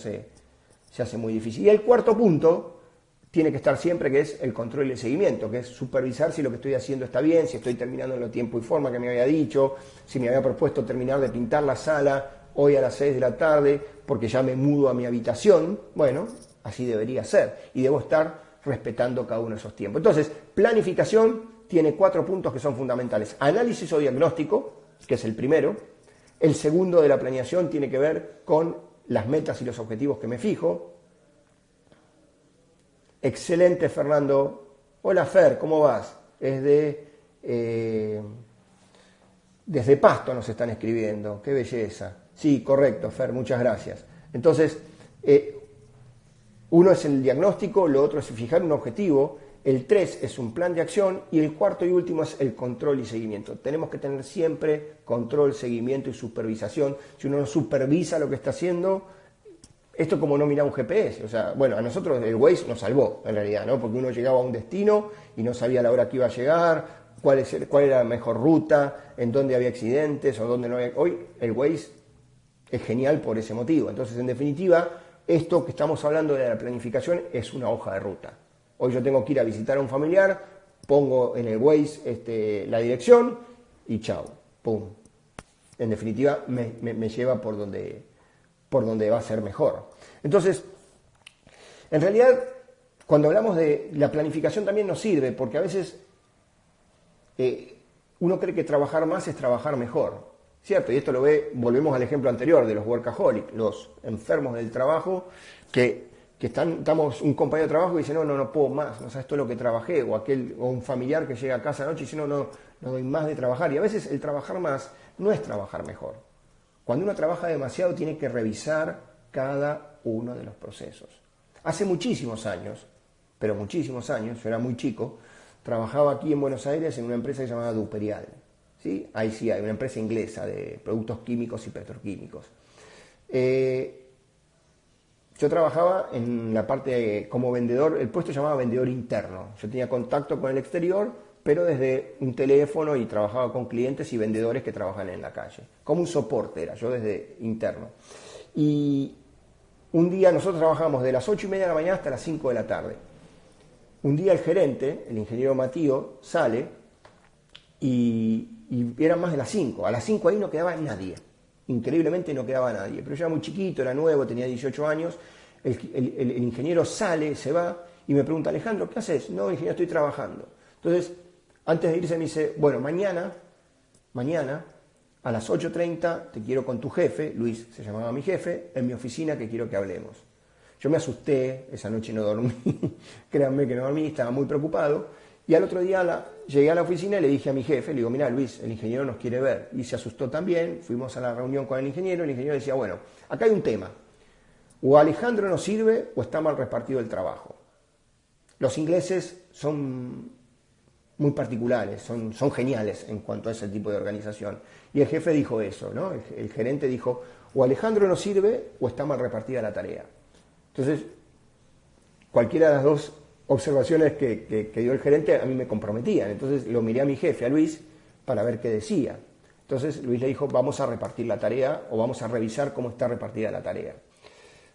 hace muy difícil. Y el cuarto punto tiene que estar siempre, que es el control y el seguimiento, que es supervisar si lo que estoy haciendo está bien, si estoy terminando en el tiempo y forma que me había dicho, si me había propuesto terminar de pintar la sala hoy a las 6 de la tarde porque ya me mudo a mi habitación. Bueno, así debería ser. Y debo estar respetando cada uno de esos tiempos. Entonces, planificación tiene 4 puntos que son fundamentales. Análisis o diagnóstico, que es el primero. El segundo de la planeación tiene que ver con las metas y los objetivos que me fijo. Excelente, Fernando. Hola, Fer, ¿cómo vas? Desde Pasto nos están escribiendo. Qué belleza. Sí, correcto, Fer, muchas gracias. Entonces, uno es el diagnóstico, lo otro es fijar un objetivo, el 3 es un plan de acción y el cuarto y último es el control y seguimiento. Tenemos que tener siempre control, seguimiento y supervisación. Si uno no supervisa lo que está haciendo, esto como no mirar un GPS. O sea, bueno, a nosotros el Waze nos salvó en realidad, ¿no? Porque uno llegaba a un destino y no sabía la hora que iba a llegar, cuál era la mejor ruta, en dónde había accidentes o dónde no había. Hoy el Waze es genial por ese motivo. Entonces, en definitiva, esto que estamos hablando de la planificación es una hoja de ruta. Hoy yo tengo que ir a visitar a un familiar, pongo en el Waze la dirección y chao, pum. En definitiva, me lleva por donde va a ser mejor. Entonces, en realidad, Cuando hablamos de la planificación también nos sirve, porque a veces uno cree que trabajar más es trabajar mejor, ¿cierto? Y esto lo ve, volvemos al ejemplo anterior de los workaholics, los enfermos del trabajo, que estamos un compañero de trabajo y dice, no puedo más, no sabes todo lo que trabajé, o un familiar que llega a casa anoche y dice, no doy más de trabajar. Y a veces el trabajar más no es trabajar mejor. Cuando uno trabaja demasiado tiene que revisar cada uno de los procesos. Hace muchísimos años, pero muchísimos años, yo era muy chico, trabajaba aquí en Buenos Aires en una empresa que se llamaba Duperial, ¿sí? Ahí sí hay una empresa inglesa de productos químicos y petroquímicos. Yo trabajaba en la parte como vendedor, el puesto se llamaba vendedor interno. Yo tenía contacto con el exterior, pero desde un teléfono, y trabajaba con clientes y vendedores que trabajan en la calle. Como un soporte era, yo desde interno. Y un día nosotros trabajábamos de las 8:30 de la mañana hasta las 5 de la tarde. Un día el gerente, el ingeniero Matío, sale y eran más de las 5. A las 5 ahí no quedaba nadie. Increíblemente no quedaba nadie. Pero yo era muy chiquito, era nuevo, tenía 18 años. El ingeniero sale, se va y me pregunta, Alejandro, ¿qué haces? No, ingeniero, estoy trabajando. Entonces, antes de irse me dice, bueno, mañana a las 8:30 te quiero con tu jefe, Luis se llamaba mi jefe, en mi oficina que quiero que hablemos. Yo me asusté, esa noche no dormí, créanme que no dormí, estaba muy preocupado, y al otro día llegué a la oficina y le dije a mi jefe, le digo, mira Luis, el ingeniero nos quiere ver, y se asustó también, fuimos a la reunión con el ingeniero decía, bueno, acá hay un tema, o Alejandro nos sirve o está mal repartido el trabajo. Los ingleses son muy particulares, son geniales en cuanto a ese tipo de organización. Y el jefe dijo eso, ¿no? El gerente dijo, o Alejandro nos sirve o está mal repartida la tarea. Entonces, cualquiera de las dos observaciones que dio el gerente a mí me comprometían. Entonces lo miré a mi jefe, a Luis, para ver qué decía. Entonces Luis le dijo, vamos a repartir la tarea o vamos a revisar cómo está repartida la tarea.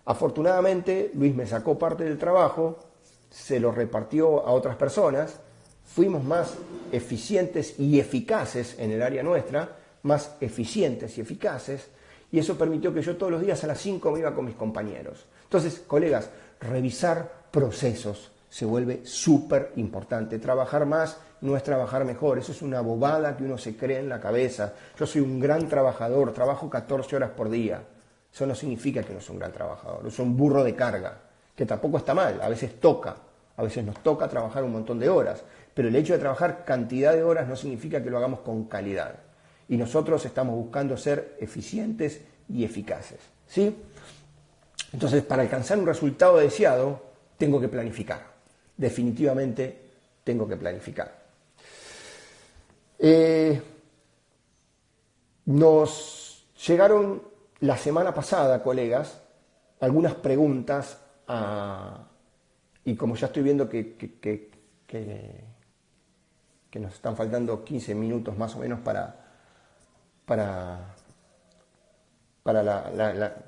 Afortunadamente, Luis me sacó parte del trabajo, se lo repartió a otras personas, fuimos más eficientes y eficaces en el área nuestra, más eficientes y eficaces, y eso permitió que yo todos los días a las 5 me iba con mis compañeros. Entonces, colegas, revisar procesos se vuelve súper importante. Trabajar más no es trabajar mejor, eso es una bobada que uno se cree en la cabeza. Yo soy un gran trabajador, trabajo 14 horas por día. Eso no significa que no soy un gran trabajador, yo soy un burro de carga, que tampoco está mal, a veces nos toca trabajar un montón de horas, pero el hecho de trabajar cantidad de horas no significa que lo hagamos con calidad. Y nosotros estamos buscando ser eficientes y eficaces, ¿sí? Entonces, para alcanzar un resultado deseado, tengo que planificar. Definitivamente tengo que planificar. Nos llegaron la semana pasada, colegas, algunas preguntas y como ya estoy viendo que nos están faltando 15 minutos más o menos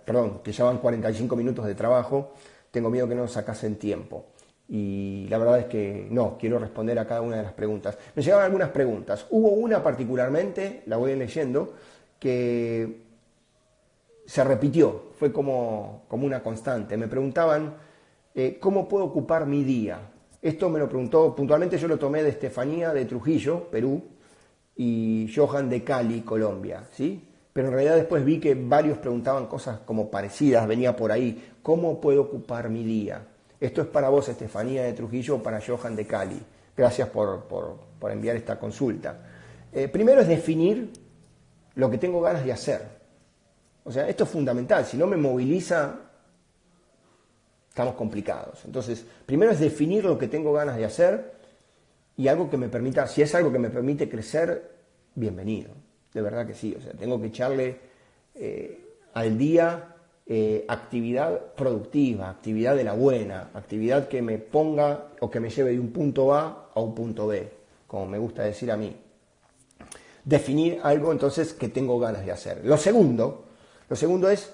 perdón, que ya van 45 minutos de trabajo, tengo miedo que no nos sacasen tiempo. Y la verdad es que no, quiero responder a cada una de las preguntas. Me llegaron algunas preguntas. Hubo una particularmente, la voy leyendo, que se repitió, fue como una constante. Me preguntaban, ¿cómo puedo ocupar mi día? Esto me lo preguntó, puntualmente yo lo tomé de Estefanía de Trujillo, Perú, y Johan de Cali, Colombia, ¿sí? Pero en realidad después vi que varios preguntaban cosas como parecidas, venía por ahí, ¿cómo puedo ocupar mi día? Esto es para vos, Estefanía de Trujillo, o para Johan de Cali. Gracias por enviar esta consulta. Primero es definir lo que tengo ganas de hacer. O sea, esto es fundamental, si no me moviliza, estamos complicados. Entonces, primero es definir lo que tengo ganas de hacer y algo que me permita, si es algo que me permite crecer, bienvenido. De verdad que sí, o sea, tengo que echarle al día actividad productiva, actividad de la buena, actividad que me ponga o que me lleve de un punto A a un punto B, como me gusta decir a mí. Definir algo entonces que tengo ganas de hacer. Lo segundo es,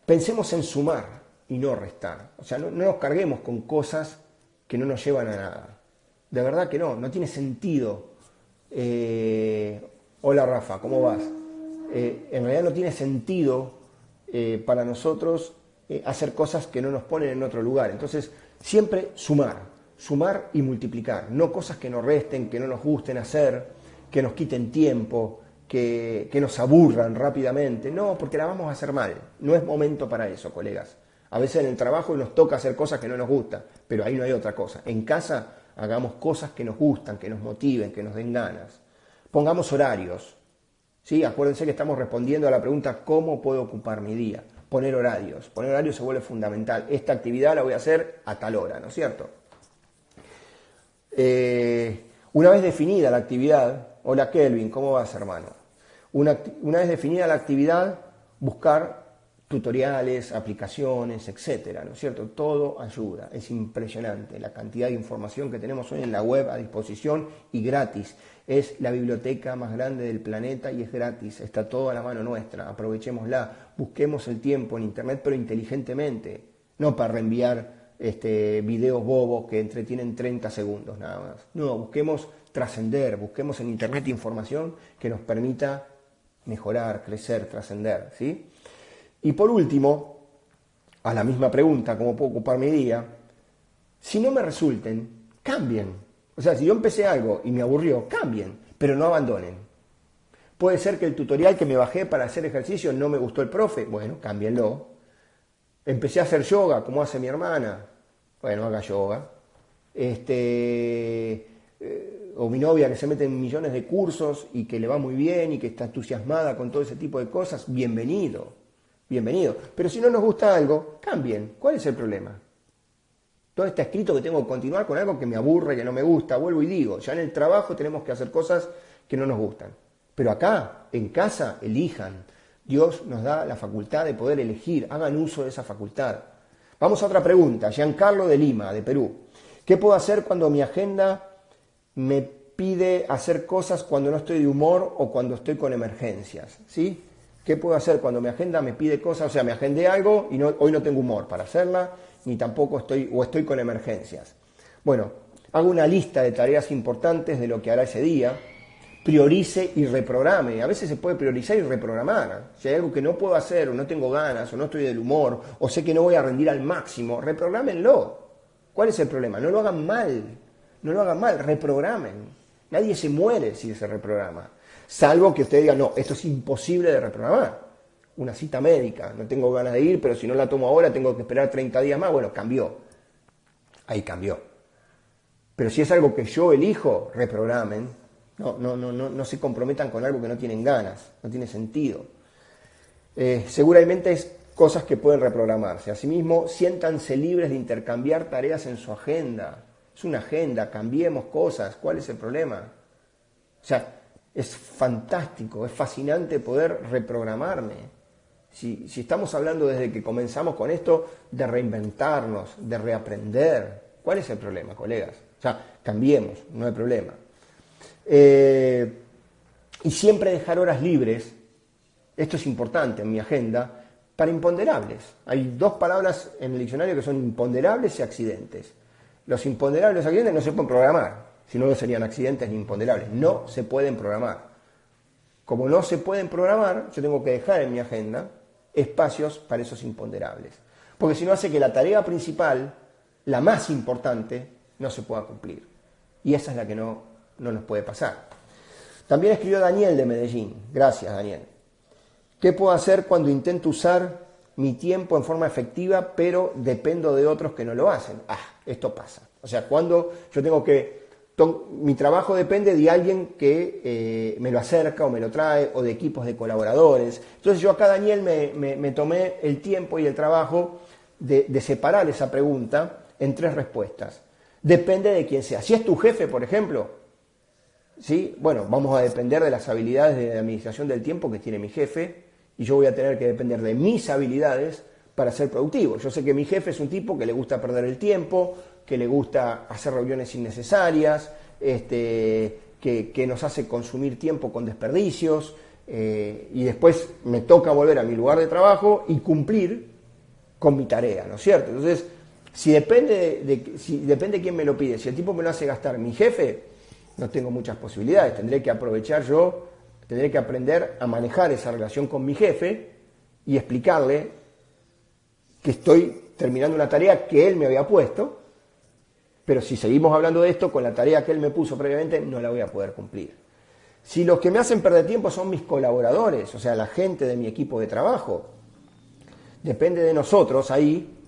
pensemos en sumar y no restar. O sea, no nos carguemos con cosas que no nos llevan a nada. De verdad que no tiene sentido. Hola Rafa, ¿cómo vas? En realidad no tiene sentido para nosotros hacer cosas que no nos ponen en otro lugar. Entonces, Siempre sumar y multiplicar, no cosas que nos resten, que no nos gusten hacer, que nos quiten tiempo, que nos aburran rápidamente. No, porque la vamos a hacer mal. No es momento para eso, colegas. A veces en el trabajo nos toca hacer cosas que no nos gustan, pero ahí no hay otra cosa. En casa hagamos cosas que nos gustan, que nos motiven, que nos den ganas. Pongamos horarios. ¿Sí? Acuérdense que estamos respondiendo a la pregunta ¿cómo puedo ocupar mi día? Poner horarios. Poner horarios se vuelve fundamental. Esta actividad la voy a hacer a tal hora, ¿no es cierto? Una vez definida la actividad, hola Kelvin, ¿cómo vas, hermano? Una vez definida la actividad, buscar tutoriales, aplicaciones, etcétera, ¿no es cierto? Todo ayuda, es impresionante la cantidad de información que tenemos hoy en la web a disposición y gratis. Es la biblioteca más grande del planeta y es gratis, está todo a la mano nuestra, aprovechémosla, busquemos el tiempo en internet pero inteligentemente, no para reenviar videos bobos que entretienen 30 segundos nada más. No, busquemos trascender, busquemos en internet información que nos permita mejorar, crecer, trascender, ¿sí? Y por último, a la misma pregunta, ¿cómo puedo ocupar mi día? Si no me resulten, cambien. O sea, si yo empecé algo y me aburrió, cambien, pero no abandonen. Puede ser que el tutorial que me bajé para hacer ejercicio no me gustó el profe, bueno, cámbienlo. Empecé a hacer yoga, como hace mi hermana, bueno, haga yoga. O mi novia que se mete en millones de cursos y que le va muy bien y que está entusiasmada con todo ese tipo de cosas, bienvenido. Bienvenido. Pero si no nos gusta algo, cambien. ¿Cuál es el problema? Todo está escrito que tengo que continuar con algo que me aburre, que no me gusta. Vuelvo y digo, ya en el trabajo tenemos que hacer cosas que no nos gustan. Pero acá, en casa, elijan. Dios nos da la facultad de poder elegir. Hagan uso de esa facultad. Vamos a otra pregunta. Giancarlo de Lima, de Perú. ¿Qué puedo hacer cuando mi agenda me pide hacer cosas cuando no estoy de humor o cuando estoy con emergencias? ¿Sí? ¿Qué puedo hacer cuando mi agenda me pide cosas? O sea, me agendé algo y hoy no tengo humor para hacerla, ni tampoco estoy con emergencias. Bueno, hago una lista de tareas importantes de lo que hará ese día, priorice y reprograme. A veces se puede priorizar y reprogramar. Si hay algo que no puedo hacer, o no tengo ganas, o no estoy del humor, o sé que no voy a rendir al máximo, reprográmenlo. ¿Cuál es el problema? No lo hagan mal, reprogramen. Nadie se muere si se reprograma. Salvo que usted diga, no, esto es imposible de reprogramar. Una cita médica, no tengo ganas de ir, pero si no la tomo ahora tengo que esperar 30 días más. Bueno, cambió. Ahí cambió. Pero si es algo que yo elijo, reprogramen. No se comprometan con algo que no tienen ganas, no tiene sentido. Seguramente es cosas que pueden reprogramarse. Asimismo, siéntanse libres de intercambiar tareas en su agenda. Es una agenda, cambiemos cosas. ¿Cuál es el problema? O sea, es fantástico, es fascinante poder reprogramarme. Si estamos hablando desde que comenzamos con esto de reinventarnos, de reaprender, ¿cuál es el problema, colegas? O sea, cambiemos, no hay problema. Y siempre dejar horas libres, esto es importante en mi agenda, para imponderables. Hay dos palabras en el diccionario que son imponderables y accidentes. Los imponderables y los accidentes no se pueden programar. Si no, serían accidentes ni imponderables. No se pueden programar. Como no se pueden programar, yo tengo que dejar en mi agenda espacios para esos imponderables. Porque si no hace que la tarea principal, la más importante, no se pueda cumplir. Y esa es la que no nos puede pasar. También escribió Daniel de Medellín. Gracias, Daniel. ¿Qué puedo hacer cuando intento usar mi tiempo en forma efectiva, pero dependo de otros que no lo hacen? Esto pasa. O sea, cuando yo tengo que... Mi trabajo depende de alguien que me lo acerca o me lo trae, o de equipos de colaboradores. Entonces yo acá, Daniel, me tomé el tiempo y el trabajo de separar esa pregunta en 3 respuestas. Depende de quién sea. Si es tu jefe, por ejemplo, ¿sí? Bueno, vamos a depender de las habilidades de administración del tiempo que tiene mi jefe, y yo voy a tener que depender de mis habilidades para ser productivo. Yo sé que mi jefe es un tipo que le gusta perder el tiempo, que le gusta hacer reuniones innecesarias, que nos hace consumir tiempo con desperdicios, y después me toca volver a mi lugar de trabajo y cumplir con mi tarea, ¿no es cierto? Entonces, si depende de quién me lo pide, si el tipo me lo hace gastar mi jefe, no tengo muchas posibilidades, tendré que aprovechar yo, tendré que aprender a manejar esa relación con mi jefe y explicarle que estoy terminando una tarea que él me había puesto pero si seguimos hablando de esto, con la tarea que él me puso previamente, no la voy a poder cumplir. Si los que me hacen perder tiempo son mis colaboradores, o sea, la gente de mi equipo de trabajo, depende de nosotros ahí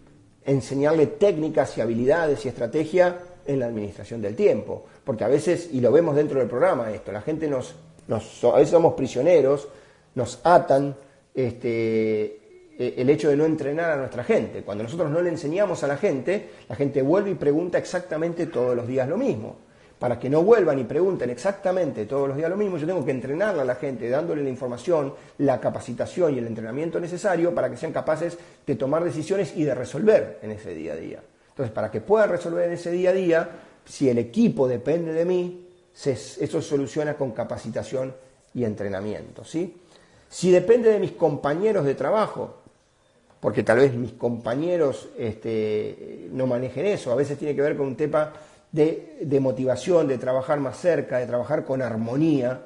enseñarle técnicas y habilidades y estrategia en la administración del tiempo. Porque a veces, y lo vemos dentro del programa esto, la gente a veces somos prisioneros, nos atan el hecho de no entrenar a nuestra gente. Cuando nosotros no le enseñamos a la gente vuelve y pregunta exactamente todos los días lo mismo. Para que no vuelvan y pregunten exactamente todos los días lo mismo, yo tengo que entrenarla a la gente, dándole la información, la capacitación y el entrenamiento necesario para que sean capaces de tomar decisiones y de resolver en ese día a día. Entonces, para que puedan resolver en ese día a día, si el equipo depende de mí, eso se soluciona con capacitación y entrenamiento, ¿sí? Si depende de mis compañeros de trabajo, porque tal vez mis compañeros no manejen eso, a veces tiene que ver con un tema de motivación, de trabajar más cerca, de trabajar con armonía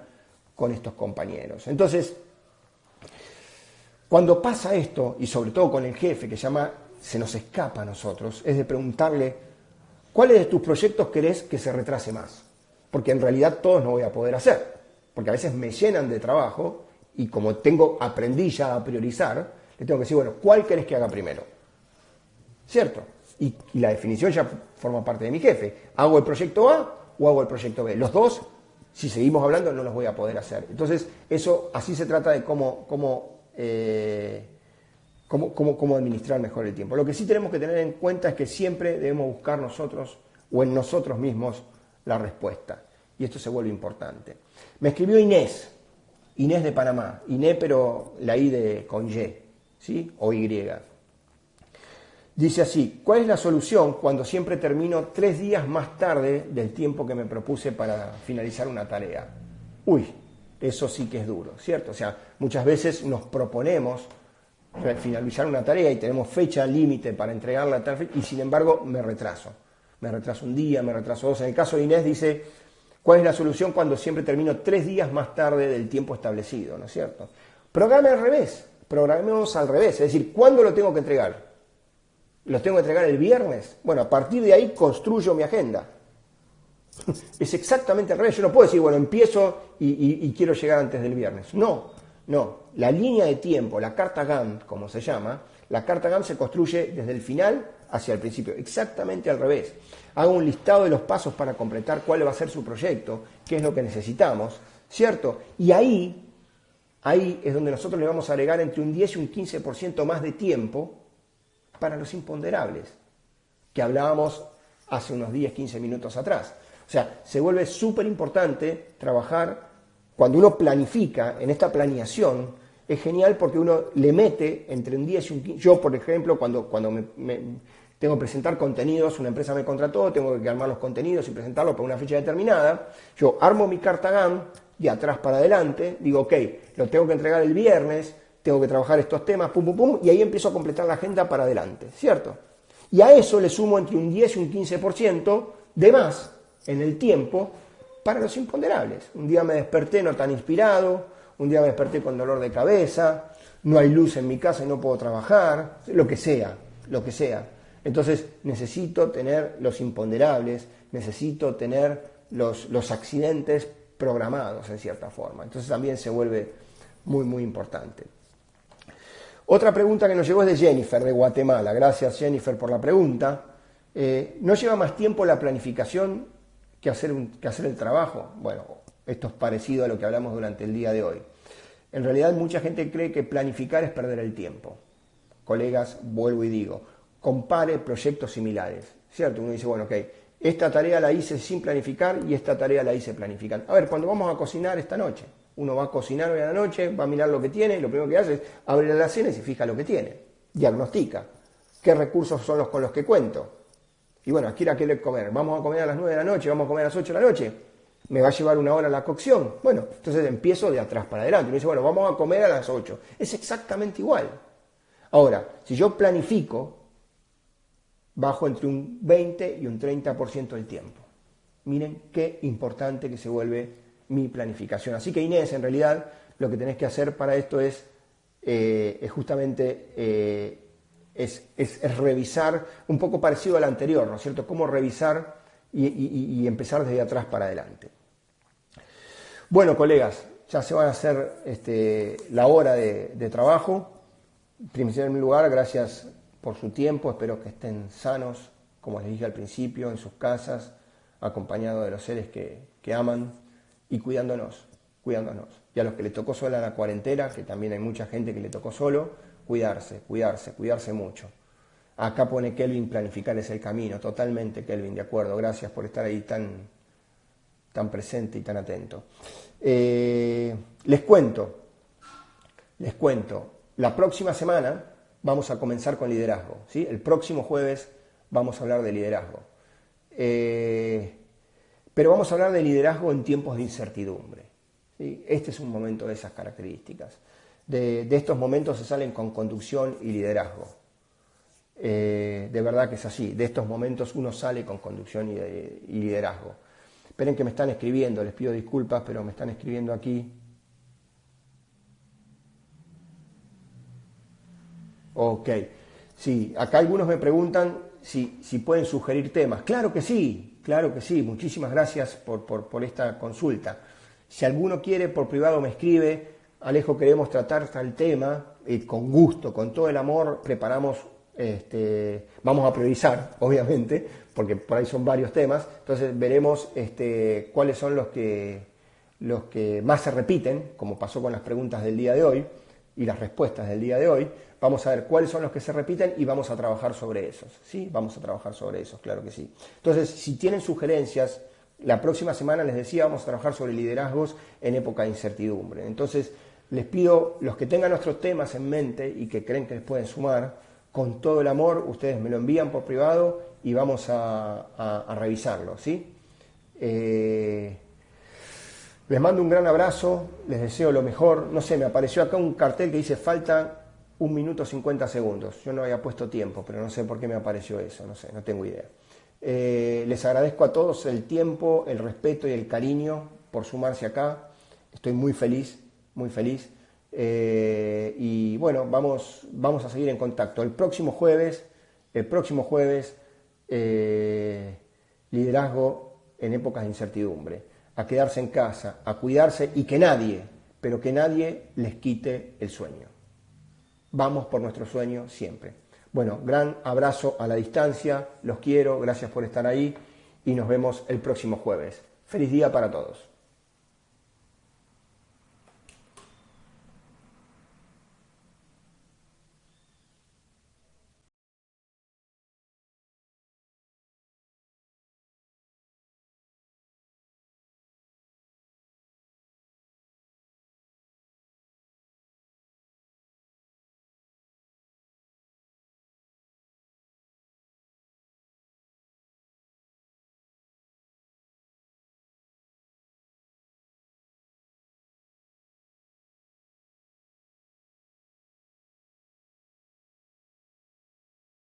con estos compañeros. Entonces, cuando pasa esto, y sobre todo con el jefe, que se nos escapa a nosotros, es de preguntarle, ¿cuáles de tus proyectos querés que se retrase más? Porque en realidad todos no voy a poder hacer, porque a veces me llenan de trabajo y como aprendí ya a priorizar, le tengo que decir, bueno, ¿cuál querés que haga primero? ¿Cierto? Y la definición ya forma parte de mi jefe. ¿Hago el proyecto A o hago el proyecto B? Los dos, si seguimos hablando, no los voy a poder hacer. Entonces, así se trata de cómo administrar mejor el tiempo. Lo que sí tenemos que tener en cuenta es que siempre debemos buscar nosotros o en nosotros mismos la respuesta. Y esto se vuelve importante. Me escribió Inés de Panamá. Inés, pero la I con Y, ¿sí? O Y. Dice así, ¿cuál es la solución cuando siempre termino 3 días más tarde del tiempo que me propuse para finalizar una tarea? Uy, eso sí que es duro, ¿cierto? O sea, muchas veces nos proponemos finalizar una tarea y tenemos fecha límite para entregarla tal fecha, y sin embargo me retraso. Me retraso un día, me retraso 2. En el caso de Inés dice, ¿cuál es la solución cuando siempre termino 3 días más tarde del tiempo establecido? ¿No es cierto? Programemos al revés, es decir, ¿cuándo lo tengo que entregar? ¿Los tengo que entregar el viernes? Bueno, a partir de ahí construyo mi agenda. Es exactamente al revés. Yo no puedo decir, bueno, empiezo y quiero llegar antes del viernes. No. La línea de tiempo, la carta Gantt, como se llama, la carta Gantt se construye desde el final hacia el principio. Exactamente al revés. Hago un listado de los pasos para completar cuál va a ser su proyecto, qué es lo que necesitamos, ¿cierto? Y ahí es donde nosotros le vamos a agregar entre un 10 y un 15% más de tiempo para los imponderables, que hablábamos hace unos 10, 15 minutos atrás. O sea, se vuelve súper importante trabajar, cuando uno planifica, en esta planeación, es genial porque uno le mete entre un 10 y un 15. Yo, por ejemplo, cuando tengo que presentar contenidos, una empresa me contrató, tengo que armar los contenidos y presentarlos para una fecha determinada, yo armo mi carta Gantt de atrás para adelante, digo, ok, lo tengo que entregar el viernes, tengo que trabajar estos temas, pum, pum, pum, y ahí empiezo a completar la agenda para adelante, ¿cierto? Y a eso le sumo entre un 10 y un 15% de más en el tiempo para los imponderables. Un día me desperté no tan inspirado, un día me desperté con dolor de cabeza, no hay luz en mi casa y no puedo trabajar, lo que sea. Entonces necesito tener los imponderables, necesito tener los accidentes programados en cierta forma. Entonces también se vuelve muy, muy importante. Otra pregunta que nos llegó es de Jennifer, de Guatemala. Gracias, Jennifer, por la pregunta. ¿No lleva más tiempo la planificación que hacer el trabajo? Bueno, esto es parecido a lo que hablamos durante el día de hoy. En realidad, mucha gente cree que planificar es perder el tiempo. Colegas, vuelvo y digo, compare proyectos similares, ¿cierto? Uno dice, bueno, ok, esta tarea la hice sin planificar y esta tarea la hice planificando. A ver, cuando vamos a cocinar esta noche, uno va a cocinar hoy a la noche, va a mirar lo que tiene y lo primero que hace es abrir la alacena y se fija lo que tiene. Diagnostica. ¿Qué recursos son los con los que cuento? Y bueno, ¿a qué hora comer? ¿Vamos a comer a las 9 de la noche? ¿Vamos a comer a las 8 de la noche? ¿Me va a llevar 1 hora la cocción? Bueno, entonces empiezo de atrás para adelante. Y me dice, bueno, vamos a comer a las 8. Es exactamente igual. Ahora, si yo planifico, bajo entre un 20 y un 30% del tiempo. Miren qué importante que se vuelve mi planificación. Así que Inés, en realidad, lo que tenés que hacer para esto es justamente es revisar, un poco parecido al anterior, ¿no es cierto? Cómo revisar y empezar desde atrás para adelante. Bueno, colegas, ya se van a hacer la hora de trabajo. En primer lugar, gracias por su tiempo, espero que estén sanos, como les dije al principio, en sus casas, acompañados de los seres que aman y cuidándonos. Y a los que les tocó sola la cuarentena, que también hay mucha gente que le tocó solo, cuidarse mucho. Acá pone Kelvin, planificar es el camino. Totalmente, Kelvin, de acuerdo. Gracias por estar ahí tan presente y tan atento. Les cuento. La próxima semana vamos a comenzar con liderazgo, ¿sí? El próximo jueves vamos a hablar de liderazgo. Pero vamos a hablar de liderazgo en tiempos de incertidumbre, ¿sí? Este es un momento de esas características. De estos momentos se salen con conducción y liderazgo. De verdad que es así. De estos momentos uno sale con conducción y liderazgo. Esperen que me están escribiendo, les pido disculpas, pero me están escribiendo aquí. Ok. Sí, acá algunos me preguntan si pueden sugerir temas. Claro que sí. Muchísimas gracias por esta consulta. Si alguno quiere, por privado me escribe: Alejo, queremos tratar tal tema, con gusto, con todo el amor, preparamos, vamos a priorizar, obviamente, porque por ahí son varios temas, entonces veremos cuáles son los que más se repiten, como pasó con las preguntas del día de hoy y las respuestas del día de hoy. Vamos a ver cuáles son los que se repiten y vamos a trabajar sobre esos, ¿sí? Vamos a trabajar sobre esos, claro que sí. Entonces, si tienen sugerencias, la próxima semana les decía, vamos a trabajar sobre liderazgos en época de incertidumbre. Entonces, les pido, los que tengan nuestros temas en mente y que creen que les pueden sumar, con todo el amor, ustedes me lo envían por privado y vamos a revisarlo, ¿sí? Les mando un gran abrazo, les deseo lo mejor. No sé, me apareció acá un cartel que dice falta 1 minuto 50 segundos. Yo no había puesto tiempo, pero no sé por qué me apareció eso, no sé, no tengo idea. Les agradezco a todos el tiempo, el respeto y el cariño por sumarse acá. Estoy muy feliz. Y bueno, vamos a seguir en contacto. El próximo jueves, liderazgo en épocas de incertidumbre. A quedarse en casa, a cuidarse y que nadie les quite el sueño. Vamos por nuestro sueño siempre. Bueno, gran abrazo a la distancia, los quiero, gracias por estar ahí y nos vemos el próximo jueves. Feliz día para todos.